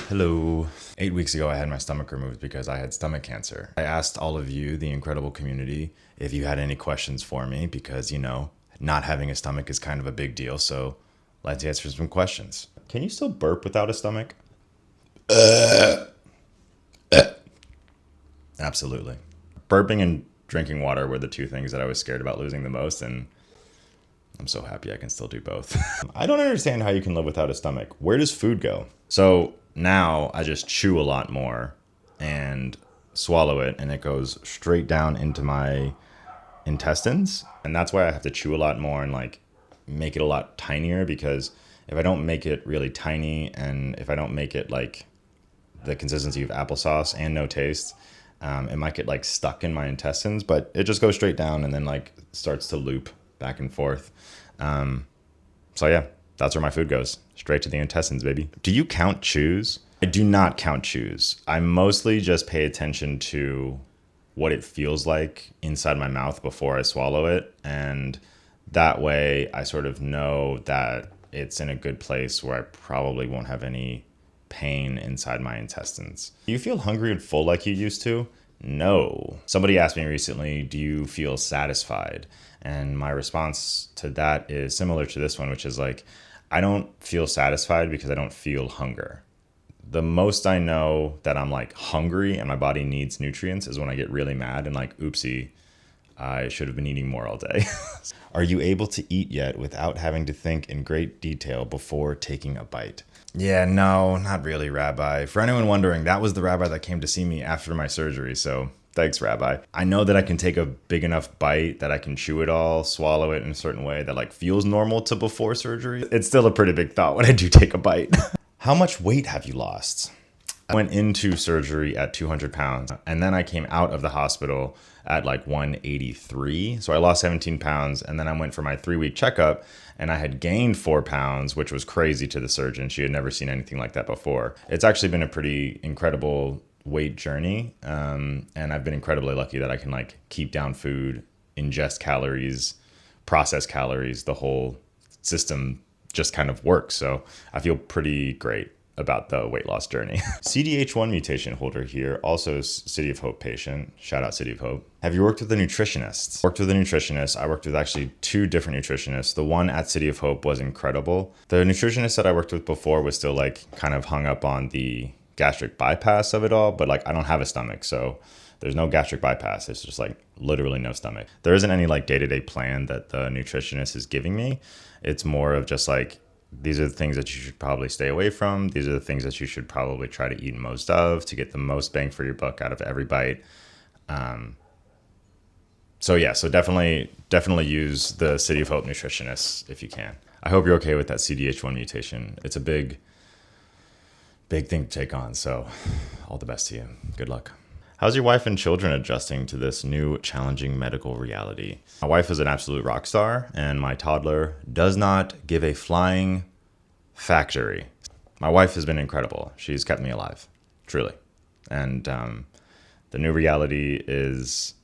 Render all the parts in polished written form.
Hello. 8 weeks ago, I had my stomach removed because I had stomach cancer. I asked all of you, the incredible community, if you had any questions for me because, not having a stomach is kind of a big deal. So let's answer some questions. Can you still burp without a stomach? Absolutely. Burping and drinking water were the two things that I was scared about losing the most, and I'm so happy I can still do both. I don't understand how you can live without a stomach. Where does food go? So now I just chew a lot more and swallow it, and it goes straight down into my intestines. And that's why I have to chew a lot more and make it a lot tinier, because if I don't make it really tiny and if I don't make it like the consistency of applesauce and no taste, it might get stuck in my intestines, but it just goes straight down and then starts to loop back and forth. So yeah, that's where my food goes. Straight to the intestines, baby. Do you count chews? I do not count chews. I mostly just pay attention to what it feels like inside my mouth before I swallow it. And that way I sort of know that it's in a good place where I probably won't have any pain inside my intestines. Do you feel hungry and full like you used to? No. Somebody asked me recently, do you feel satisfied? And my response to that is similar to this one, which is I don't feel satisfied because I don't feel hunger. The most I know that I'm hungry and my body needs nutrients is when I get really mad and oopsie, I should have been eating more all day. Are you able to eat yet without having to think in great detail before taking a bite? Yeah, no, not really, Rabbi. For anyone wondering, that was the rabbi that came to see me after my surgery, so thanks, Rabbi. I know that I can take a big enough bite that I can chew it all, swallow it in a certain way that feels normal to before surgery. It's still a pretty big thought when I do take a bite. How much weight have you lost? I went into surgery at 200 pounds, and then I came out of the hospital at 183. So I lost 17 pounds, and then I went for my 3-week checkup, and I had gained 4 pounds, which was crazy to the surgeon. She had never seen anything like that before. It's actually been a pretty incredible weight journey, and I've been incredibly lucky that I can keep down food, ingest calories, process calories. The whole system just kind of works. So I feel pretty great about the weight loss journey. CDH1 mutation holder here, also City of Hope patient. Shout out City of Hope. Have you worked with a nutritionist? Worked with a nutritionist. I worked with actually 2 different nutritionists. The one at City of Hope was incredible. The nutritionist that I worked with before was still kind of hung up on the gastric bypass of it all, but I don't have a stomach, so there's no gastric bypass. It's just literally no stomach. There isn't any day-to-day plan that the nutritionist is giving me. It's more of just these are the things that you should probably stay away from. These are the things that you should probably try to eat most of to get the most bang for your buck out of every bite. So definitely use the City of Hope nutritionists if you can. I hope you're okay with that CDH1 mutation. It's a big thing to take on. So all the best to you. Good luck. How's your wife and children adjusting to this new challenging medical reality? My wife is an absolute rock star, and my toddler does not give a flying factory. My wife has been incredible. She's kept me alive, truly. And the new reality is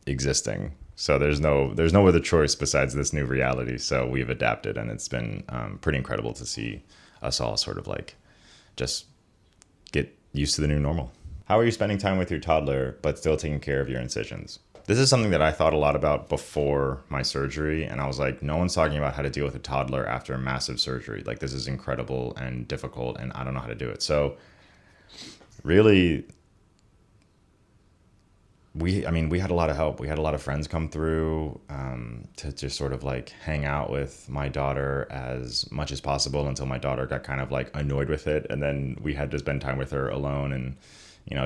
existing. So there's no other choice besides this new reality. So we've adapted, and it's been pretty incredible to see us all sort of just get used to the new normal. How are you spending time with your toddler, but still taking care of your incisions? This is something that I thought a lot about before my surgery, and I was no one's talking about how to deal with a toddler after a massive surgery. This is incredible and difficult, and I don't know how to do it. So really, we had a lot of help. We had a lot of friends come through to just sort of hang out with my daughter as much as possible until my daughter got kind of annoyed with it. And then we had to spend time with her alone, and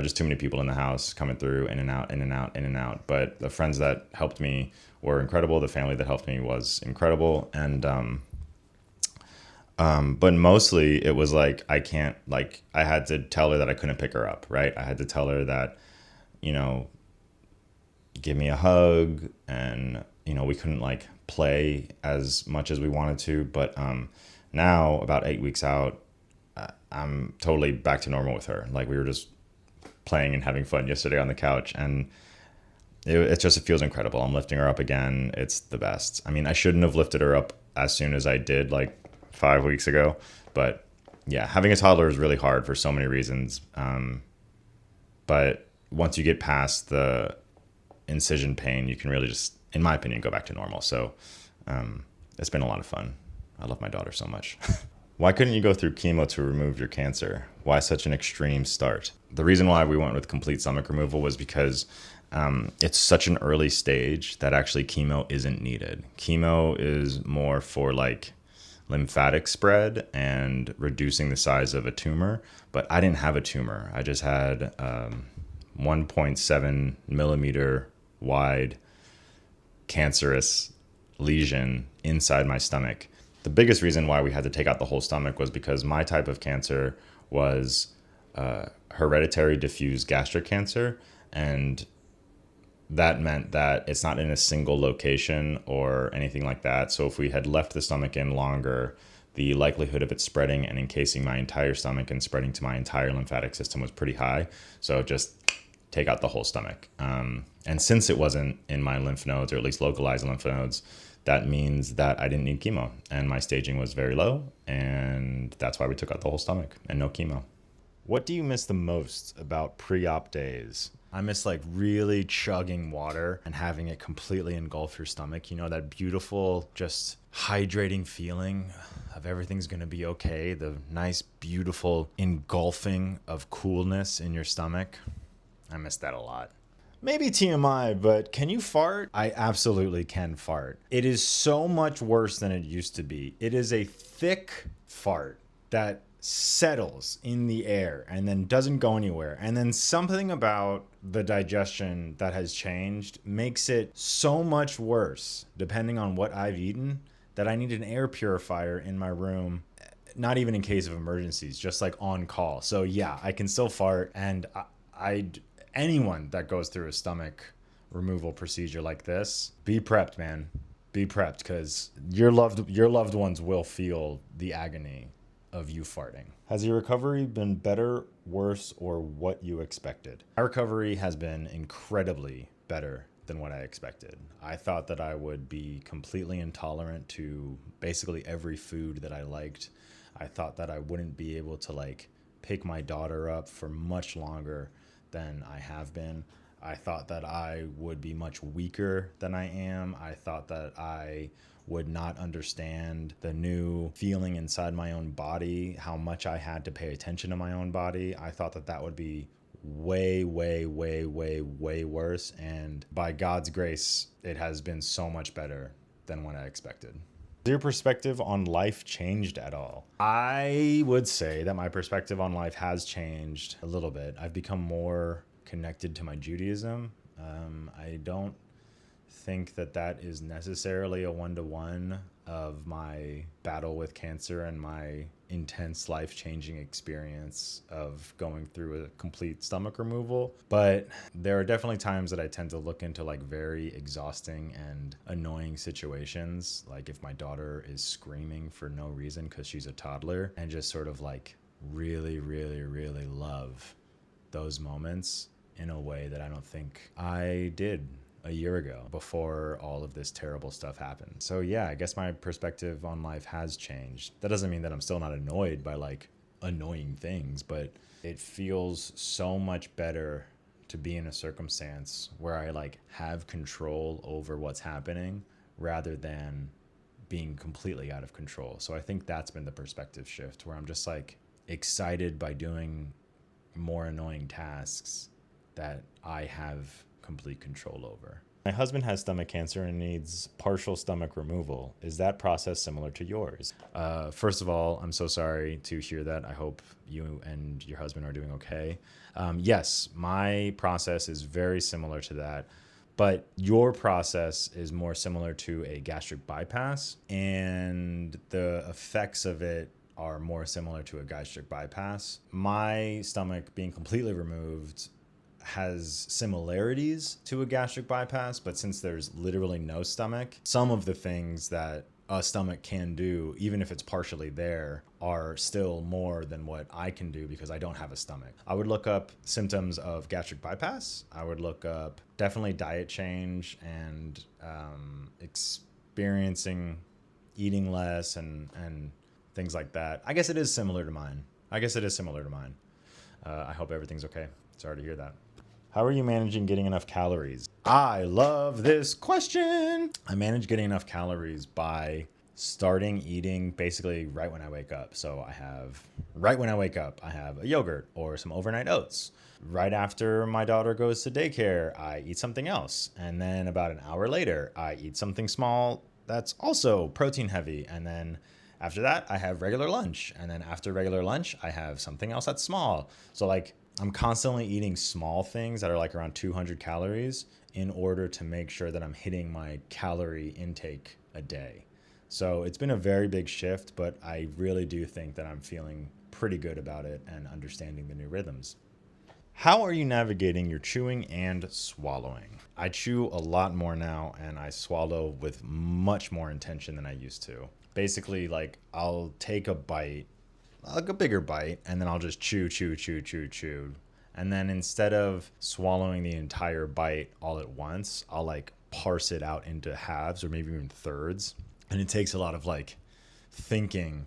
just too many people in the house coming through, in and out, in and out, in and out. But the friends that helped me were incredible. The family that helped me was incredible. And, but mostly it was I had to tell her that I couldn't pick her up, right? I had to tell her that, give me a hug, and, we couldn't play as much as we wanted to. But, now about 8 weeks out, I'm totally back to normal with her. We were just playing and having fun yesterday on the couch, and it feels incredible. I'm lifting her up again. It's the best. I shouldn't have lifted her up as soon as I did 5 weeks ago, but Yeah, having a toddler is really hard for so many reasons. But once you get past the incision pain, you can really just, in my opinion, go back to normal. So it's been a lot of fun. I love my daughter so much. Why couldn't you go through chemo to remove your cancer? Why such an extreme start? The reason why we went with complete stomach removal was because it's such an early stage that actually chemo isn't needed. Chemo is more for like lymphatic spread and reducing the size of a tumor, but I didn't have a tumor. I just had 1.7 millimeter wide cancerous lesion inside my stomach. The biggest reason why we had to take out the whole stomach was because my type of cancer was hereditary diffuse gastric cancer, and that meant that it's not in a single location or anything like that. So if we had left the stomach in longer, the likelihood of it spreading and encasing my entire stomach and spreading to my entire lymphatic system was pretty high. So just take out the whole stomach. And since it wasn't in my lymph nodes, or at least localized lymph nodes, that means that I didn't need chemo and my staging was very low. And that's why we took out the whole stomach and no chemo. What do you miss the most about pre-op days? I miss like really chugging water and having it completely engulf your stomach. You know, that beautiful, just hydrating feeling of everything's going to be okay. The nice, beautiful engulfing of coolness in your stomach. I miss that a lot. Maybe TMI, but can you fart? I absolutely can fart. It is so much worse than it used to be. It is a thick fart that settles in the air and then doesn't go anywhere. And then something about the digestion that has changed makes it so much worse, depending on what I've eaten, that I need an air purifier in my room, not even in case of emergencies, just like on call. So yeah, I can still fart, and anyone that goes through a stomach removal procedure like this, be prepped, man. Be prepped, because your loved ones will feel the agony of you farting. Has your recovery been better, worse, or what you expected? My recovery has been incredibly better than what I expected. I thought that I would be completely intolerant to basically every food that I liked. I thought that I wouldn't be able to like pick my daughter up for much longer than I have been. I thought that I would be much weaker than I am. I thought that I would not understand the new feeling inside my own body, how much I had to pay attention to my own body. I thought that that would be way, way, way, way, way worse. And by God's grace, it has been so much better than what I expected. Has your perspective on life changed at all? I would say that my perspective on life has changed a little bit. I've become more connected to my Judaism. I don't think that that is necessarily a one-to-one of my battle with cancer and my intense life-changing experience of going through a complete stomach removal. But there are definitely times that I tend to look into like very exhausting and annoying situations, like if my daughter is screaming for no reason because she's a toddler, and just sort of like really, really, really love those moments in a way that I don't think I did a year ago before all of this terrible stuff happened. So yeah, I guess my perspective on life has changed. That doesn't mean that I'm still not annoyed by like annoying things, but it feels so much better to be in a circumstance where I like have control over what's happening rather than being completely out of control. So I think that's been the perspective shift, where I'm just like excited by doing more annoying tasks that I have complete control over. My husband has stomach cancer and needs partial stomach removal. Is that process similar to yours? First of all, I'm so sorry to hear that. I hope you and your husband are doing okay. Yes, my process is very similar to that, but your process is more similar to a gastric bypass, and the effects of it are more similar to a gastric bypass. My stomach being completely removed has similarities to a gastric bypass, but since there's literally no stomach, some of the things that a stomach can do, even if it's partially there, are still more than what I can do because I don't have a stomach. I would look up symptoms of gastric bypass. I would look up definitely diet change and experiencing eating less and things like that. I guess it is similar to mine. I hope everything's okay. Sorry to hear that. How are you managing getting enough calories? I love this question. I manage getting enough calories by starting eating basically right when I wake up. So right when I wake up, I have a yogurt or some overnight oats. Right after my daughter goes to daycare, I eat something else. And then about an hour later, I eat something small that's also protein heavy. And then after that, I have regular lunch. And then after regular lunch, I have something else that's small. So like I'm constantly eating small things that are like around 200 calories in order to make sure that I'm hitting my calorie intake a day. So it's been a very big shift, but I really do think that I'm feeling pretty good about it and understanding the new rhythms. How are you navigating your chewing and swallowing? I chew a lot more now and I swallow with much more intention than I used to. Basically, like I'll take a bite, like a bigger bite, and then I'll just chew. And then instead of swallowing the entire bite all at once, I'll like parse it out into halves or maybe even thirds. And it takes a lot of like thinking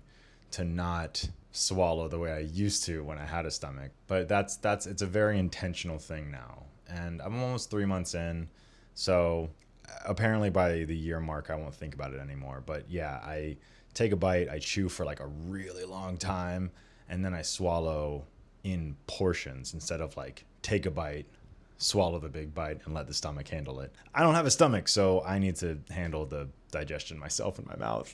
to not swallow the way I used to when I had a stomach. But it's a very intentional thing now. And I'm almost 3 months in. So apparently by the year mark, I won't think about it anymore. But yeah, I take a bite, I chew for like a really long time, and then I swallow in portions instead of like take a bite, swallow the big bite, and let the stomach handle it. I don't have a stomach, so I need to handle the digestion myself in my mouth.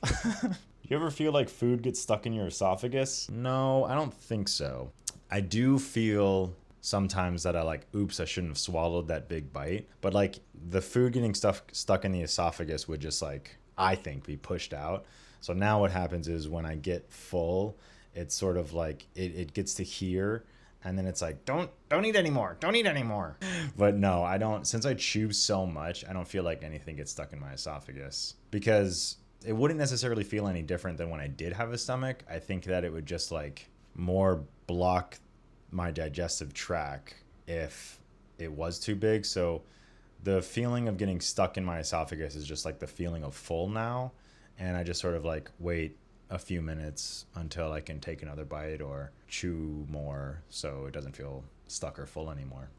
You ever feel like food gets stuck in your esophagus? No, I don't think so. I do feel sometimes that I like, oops, I shouldn't have swallowed that big bite. But like the food getting stuck in the esophagus would just like, I think, be pushed out. So now what happens is when I get full, it's sort of like it gets to here. And then it's like, don't eat anymore. Don't eat anymore. But no, I don't. Since I chew so much, I don't feel like anything gets stuck in my esophagus. Because it wouldn't necessarily feel any different than when I did have a stomach. I think that it would just like more block my digestive tract if it was too big. So the feeling of getting stuck in my esophagus is just like the feeling of full now. And I just sort of like wait a few minutes until I can take another bite or chew more so it doesn't feel stuck or full anymore.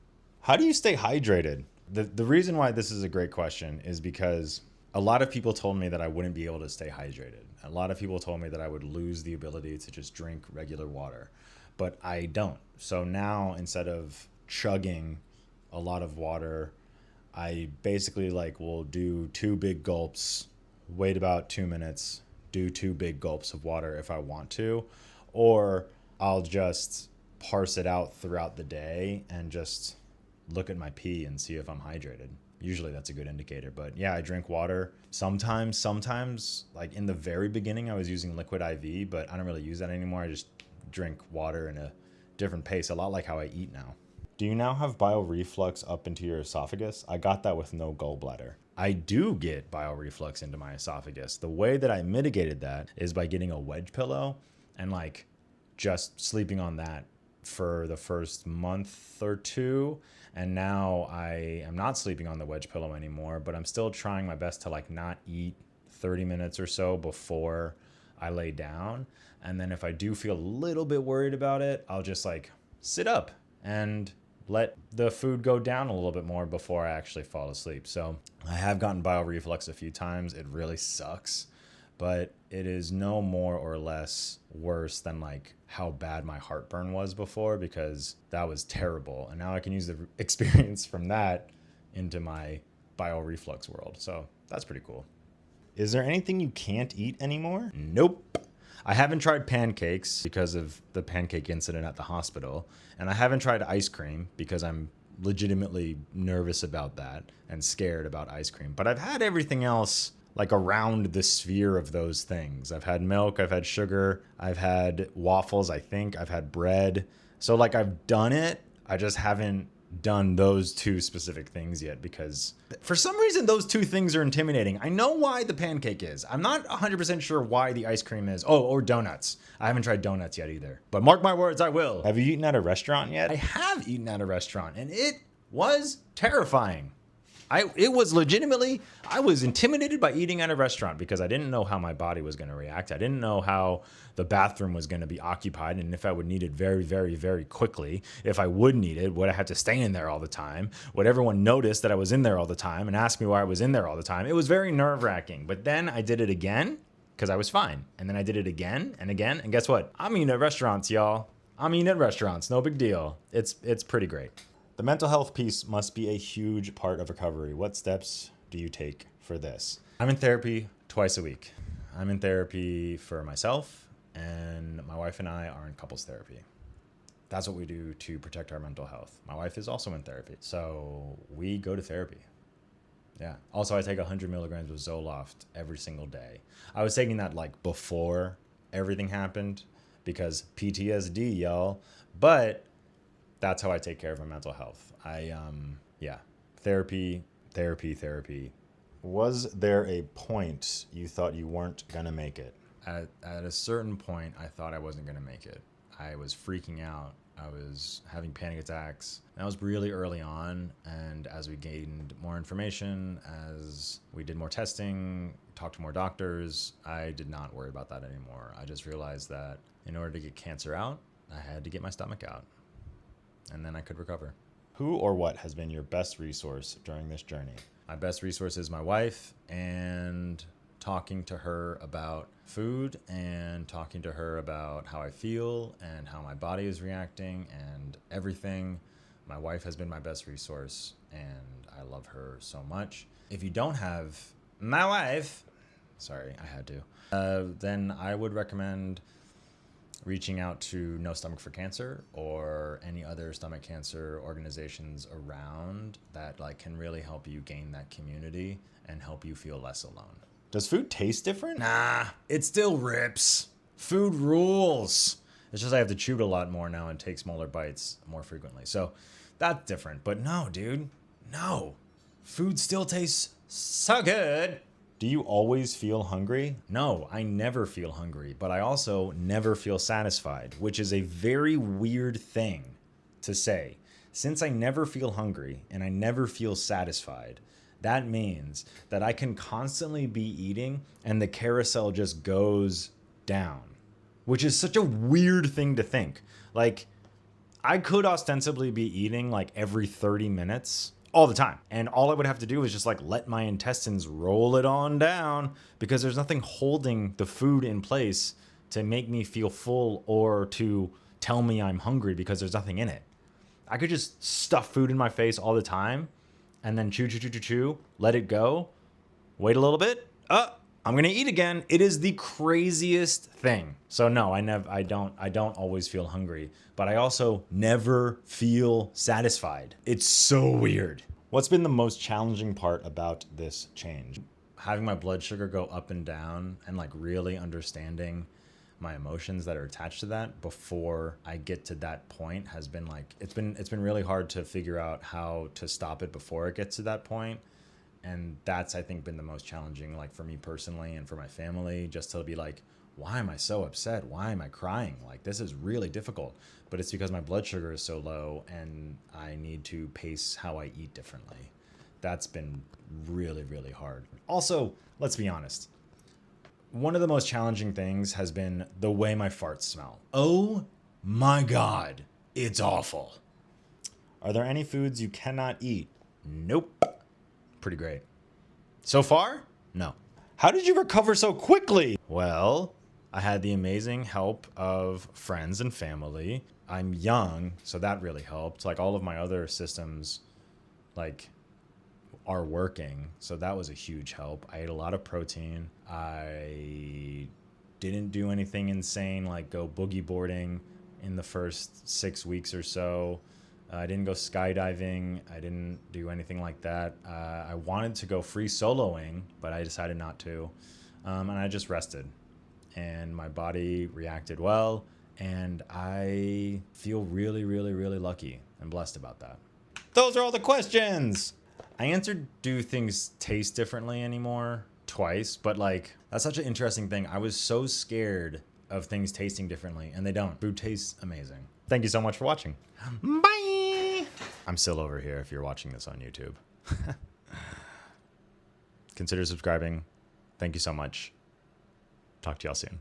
How do you stay hydrated? The reason why this is a great question is because a lot of people told me that I wouldn't be able to stay hydrated. A lot of people told me that I would lose the ability to just drink regular water, but I don't. So now instead of chugging a lot of water, I basically like will do 2 big gulps, wait about 2 minutes, do 2 big gulps of water if I want to, or I'll just parse it out throughout the day and just look at my pee and see if I'm hydrated. Usually that's a good indicator, but yeah, I drink water. Sometimes like in the very beginning I was using liquid IV, but I don't really use that anymore. I just drink water in a different pace, a lot like how I eat now. Do you now have bile reflux up into your esophagus? I got that with no gallbladder. I do get bile reflux into my esophagus. The way that I mitigated that is by getting a wedge pillow and like just sleeping on that for the first month or 2. And now I am not sleeping on the wedge pillow anymore, but I'm still trying my best to like not eat 30 minutes or so before I lay down. And then if I do feel a little bit worried about it, I'll just like sit up and let the food go down a little bit more before I actually fall asleep. So I have gotten bile reflux a few times. It really sucks, but it is no more or less worse than like how bad my heartburn was before, because that was terrible. And now I can use the experience from that into my bile reflux world. So that's pretty cool. Is there anything you can't eat anymore? Nope. I haven't tried pancakes because of the pancake incident at the hospital. And I haven't tried ice cream because I'm legitimately nervous about that and scared about ice cream. But I've had everything else like around the sphere of those things. I've had milk, I've had sugar, I've had waffles, I think, I've had bread. So like I've done it, I just haven't done those 2 specific things yet because for some reason those 2 things are intimidating. I know why the pancake is. I'm not 100% sure why the ice cream is. Oh, or donuts. I haven't tried donuts yet either. But mark my words, I will. Have you eaten at a restaurant yet? I have eaten at a restaurant and it was terrifying. It was legitimately, I was intimidated by eating at a restaurant because I didn't know how my body was going to react. I didn't know how the bathroom was going to be occupied and if I would need it very, very, very quickly. If I would need it, would I have to stay in there all the time? Would everyone notice that I was in there all the time and ask me why I was in there all the time? It was very nerve-wracking. But then I did it again because I was fine. And then I did it again and again. And guess what? I'm eating at restaurants, y'all. I'm eating at restaurants. No big deal. It's pretty great. The mental health piece must be a huge part of recovery. What steps do you take for this? I'm in therapy twice a week. I'm in therapy for myself, and my wife and I are in couples therapy. That's what we do to protect our mental health. My wife is also in therapy, so we go to therapy. Yeah. Also, I take 100 milligrams of Zoloft every single day. I was taking that like before everything happened because PTSD, y'all. But that's how I take care of my mental health. Therapy. Was there a point you thought you weren't gonna make it? At a certain point, I thought I wasn't gonna make it. I was freaking out. I was having panic attacks. That was really early on. And as we gained more information, as we did more testing, talked to more doctors, I did not worry about that anymore. I just realized that in order to get cancer out, I had to get my stomach out. And then I could recover. Who or what has been your best resource during this journey? My best resource is my wife, and talking to her about food and talking to her about how I feel and how my body is reacting and everything. My wife has been my best resource, and I love her so much. If you don't have my wife, sorry, I had to, then I would recommend reaching out to No Stomach for Cancer or any other stomach cancer organizations around that like can really help you gain that community and help you feel less alone. Does food taste different? Nah, it still rips. Food rules. It's just I have to chew it a lot more now and take smaller bites more frequently. So that's different. But no, dude, no. Food still tastes so good. Do you always feel hungry? No, I never feel hungry, but I also never feel satisfied, which is a very weird thing to say. Since I never feel hungry and I never feel satisfied, that means that I can constantly be eating and the carousel just goes down, which is such a weird thing to think. Like, I could ostensibly be eating like every 30 minutes all the time. And all I would have to do is just like let my intestines roll it on down because there's nothing holding the food in place to make me feel full or to tell me I'm hungry because there's nothing in it. I could just stuff food in my face all the time and then chew, let it go, wait a little bit. I'm going to eat again. It is the craziest thing. So no, I don't always feel hungry, but I also never feel satisfied. It's so weird. What's been the most challenging part about this change? Having my blood sugar go up and down and like really understanding my emotions that are attached to that before I get to that point has been like, it's been really hard to figure out how to stop it before it gets to that point. And that's, I think, been the most challenging, like for me personally and for my family, just to be like, why am I so upset? Why am I crying? Like, this is really difficult. But it's because my blood sugar is so low and I need to pace how I eat differently. That's been really, really hard. Also, let's be honest. One of the most challenging things has been the way my farts smell. Oh my God, it's awful. Are there any foods you cannot eat? Nope. Pretty great. So far, no. How did you recover so quickly? Well, I had the amazing help of friends and family. I'm young, so that really helped. Like all of my other systems, like, are working, so that was a huge help. I ate a lot of protein. I didn't do anything insane, like go boogie boarding in the first 6 weeks or so. I didn't go skydiving. I didn't do anything like that. I wanted to go free soloing, but I decided not to. And I just rested. And my body reacted well. And I feel really, really, really lucky and blessed about that. Those are all the questions. I answered, do things taste differently anymore? Twice. But like, that's such an interesting thing. I was so scared of things tasting differently, and they don't. Food tastes amazing. Thank you so much for watching. Bye! I'm still over here if you're watching this on YouTube. Consider subscribing. Thank you so much. Talk to y'all soon.